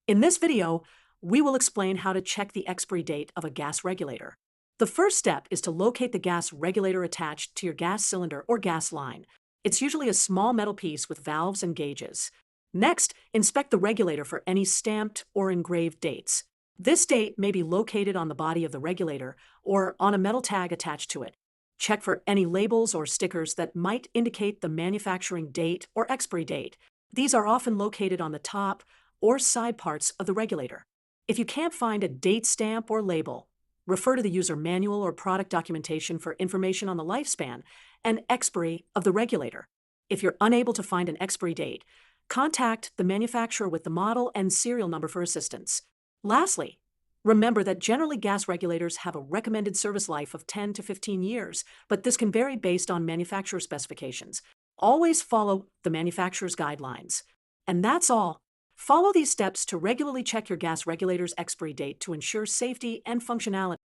In this video, we will explain how to check the expiry date of a gas regulator. The first step is to locate the gas regulator attached to your gas cylinder or gas line. It's usually a small metal piece with valves and gauges. Next, inspect the regulator for any stamped or engraved dates. This date may be located on the body of the regulator or on a metal tag attached to it. Check for any labels or stickers that might indicate the manufacturing date or expiry date. These are often located on the top or side parts of the regulator. If you can't find a date stamp or label, refer to the user manual or product documentation for information on the lifespan and expiry of the regulator. If you're unable to find an expiry date, contact the manufacturer with the model and serial number for assistance. Lastly, remember that generally gas regulators have a recommended service life of 10 to 15 years, but this can vary based on manufacturer specifications. Always follow the manufacturer's guidelines. And that's all. Follow these steps to regularly check your gas regulator's expiry date to ensure safety and functionality.